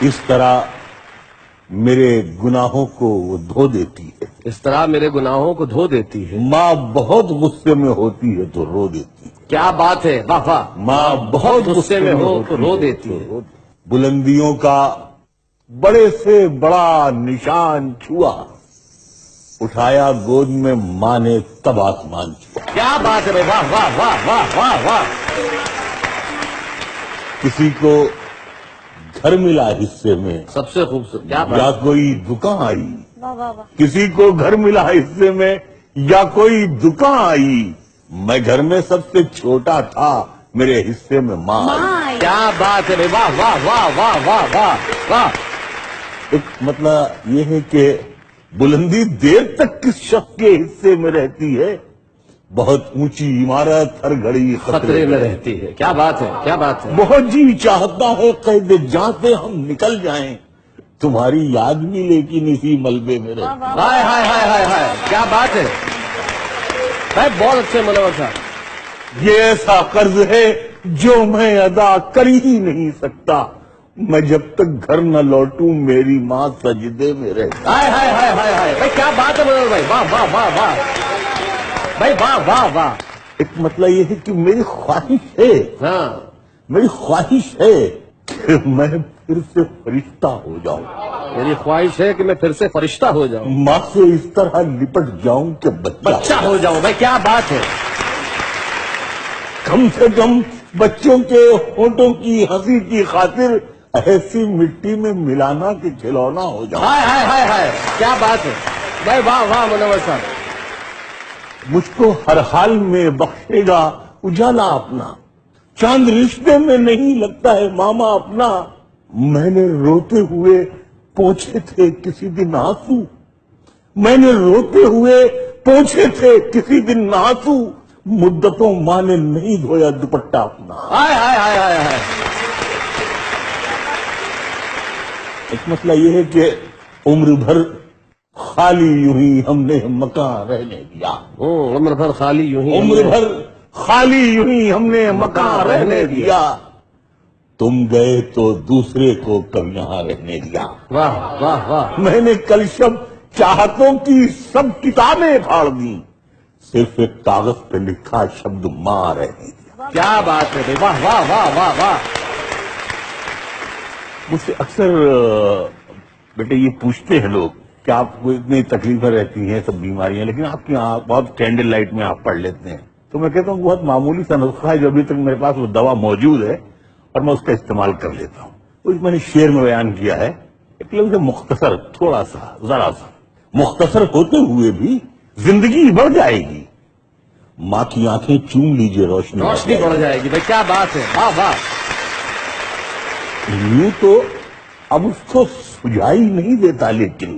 اس طرح میرے گناہوں کو وہ دھو دیتی ہے. اس طرح میرے گناہوں کو دھو دیتی ہے. ماں بہت غصے میں ہوتی ہے تو رو دیتی ہے. کیا بات ہے، واہ واہ. ماں بہت غصے میں ہو تو رو ہوتی دیتی ہے. تو بلندیوں کا بڑے سے بڑا نشان چھوا، اٹھایا گود میں ماں نے تب آسمان چھوا. کیا بات ہے بھائی، واہ واہ واہ واہ واہ واہ. کسی کو گھر ملا حصے میں سب سے خوبصورت، کیا یا بات. کوئی دکان آئی. کسی کو گھر ملا حصے میں یا کوئی دکان آئی. میں گھر میں سب سے چھوٹا تھا، میرے حصے میں ماں آئی. کیا بات ہے بھائی، واہ واہ واہ واہ واہ واہ واہ. ایک مطلب یہ ہے کہ بلندی دیر تک کس شخص کے حصے میں رہتی ہے. بہت اونچی عمارت ہر گھڑی خطرے میں رہتی ہے. کیا بات ہے، کیا بات ہے. بہت جی چاہتا ہے قید جاں سے ہم نکل جائیں، تمہاری یاد بھی لیکن اسی ملبے میں رہتی. ہائے ہائے ہائے ہائے ہائے، کیا بات ہے بھائی، بہت اچھے منور صاحب. یہ ایسا قرض ہے جو میں ادا کر ہی نہیں سکتا. میں جب تک گھر نہ لوٹوں میری ماں سجدے میں رہتی. ہائے ہائے ہائے ہائے ہائے بھائی، کیا بات ہے منور بھائی، واہ واہ واہ واہ بھائی، واہ واہ واہ. ایک مطلب یہ ہے کہ میری خواہش ہے، ہاں، میری خواہش ہے کہ میں پھر سے فرشتہ ہو جاؤں. میری خواہش ہے کہ میں پھر سے فرشتہ ہو جاؤں، ماں سے اس طرح لپٹ جاؤں کہ بچہ ہو جاؤں. بھائی کیا بات ہے. کم سے کم بچوں کے ہونٹوں کی ہنسی کی خاطر ایسی مٹی میں ملانا کہ کھلونا ہو جاؤں. ہائے ہائے ہائے ہائے، کیا بات ہے بھائی، واہ واہ منور صاحب. مجھ کو ہر حال میں بخشے گا اجالا اپنا. چاند رشتے میں نہیں لگتا ہے ماما اپنا. میں نے روتے ہوئے پوچھے تھے کسی دن آنسو. میں نے روتے ہوئے پوچھے تھے کسی دن آنسو. مدتوں ماں نے نہیں دھویا دوپٹہ اپنا. ہائے ہائے ہائے ہائے ہائے. ایک مسئلہ یہ ہے کہ عمر بھر خالی یوں ہی ہم نے مکان رہنے دیا. عمر بھر خالی یوں ہی عمر بھر خالی یوں ہی ہم نے مکان رہنے دیا. تم گئے تو دوسرے کو کب یہاں رہنے دیا. واہ واہ واہ. میں نے کل شب چاہتوں کی سب کتابیں پھاڑ دی، صرف ایک کاغذ پہ لکھا شبد ماں رہنے دیا. کیا بات ہے بھائی، واہ واہ واہ واہ واہ. مجھ سے اکثر بیٹے یہ پوچھتے ہیں لوگ کہ آپ کو اتنی تکلیفیں رہتی ہیں، سب بیماریاں، لیکن آپ کی یہاں بہت کینڈل لائٹ میں آپ پڑھ لیتے ہیں. تو میں کہتا ہوں بہت معمولی سا نسخہ ہے جو ابھی تک میرے پاس وہ دوا موجود ہے اور میں اس کا استعمال کر لیتا ہوں. وہ میں نے شعر میں بیان کیا ہے، ایک لفظ مختصر، تھوڑا سا، ذرا سا مختصر ہوتے ہوئے بھی زندگی بڑھ جائے گی. ماں کی آنکھیں چوم لیجئے روشنی بڑھ جائے گی. بھائی کیا بات ہے، واہ واہ. یوں تو اب اس کو سجائی نہیں دیتا، لیکن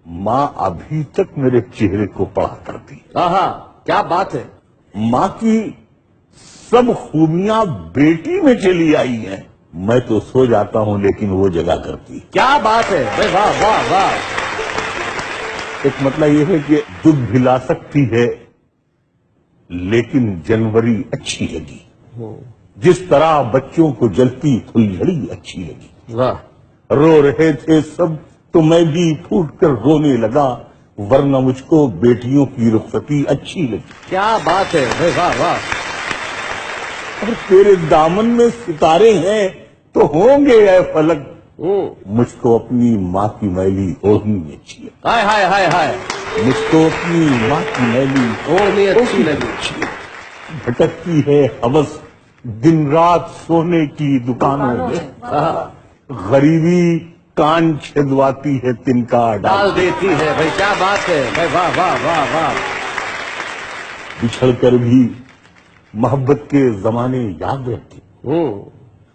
ماں ابھی تک میرے چہرے کو پڑھا کرتی. ہاں، کیا بات ہے. ماں کی سب خوبیاں بیٹی میں چلی آئی ہیں. میں تو سو جاتا ہوں لیکن وہ جگہ کرتی. کیا بات ہے بھائی، واہ واہ واہ. ایک مطلب یہ ہے کہ دکھ بھلا سکتی ہے لیکن جنوری اچھی لگی. جس طرح بچوں کو جلتی پھلجھڑی اچھی لگی. واہ. رو رہے تھے سب تو میں بھی پھوٹ کر رونے لگا، ورنہ مجھ کو بیٹیوں کی رخصتی اچھی لگی. کیا بات ہے بھائی، واہ واہ. اور تیرے دامن میں ستارے ہیں تو ہوں گے اے فلک، مجھ کو اپنی ماں کی میلی اوڑھنی اچھی لگی. ہائے ہائے ہائے ہائے. مجھ کو اپنی ماں کی میلی اوڑھنی اچھی لگی. بھٹکتی ہے ہوس دن رات سونے کی دکانوں میں، غریبی کان چھدواتی ہے تنکا ڈال دیتی ہے. بھائی کیا بات ہے بھائی، واہ واہ واہ واہ. بچھڑ کر بھی محبت کے زمانے یاد رہتے،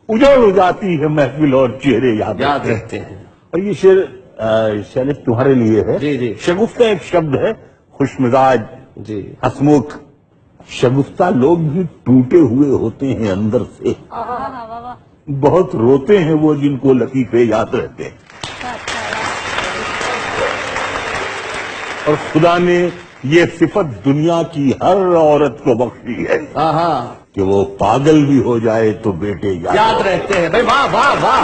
اجڑ ہو جاتی ہے محفل اور چہرے یاد رہتے ہیں. اور یہ شعر شاید تمہارے لیے ہے. جی جی. شگفتہ ایک شبد ہے، خوش مزاج، جی. ہسمکھ. شگفتہ لوگ بھی ٹوٹے ہوئے ہوتے ہیں اندر سے، بہت روتے ہیں وہ جن کو لطیفے یاد رہتے ہیں. اور خدا نے یہ صفت دنیا کی ہر عورت کو بخشی ہے کہ وہ پاگل بھی ہو جائے تو بیٹے یاد رہتے ہیں. بھائی واہ واہ واہ.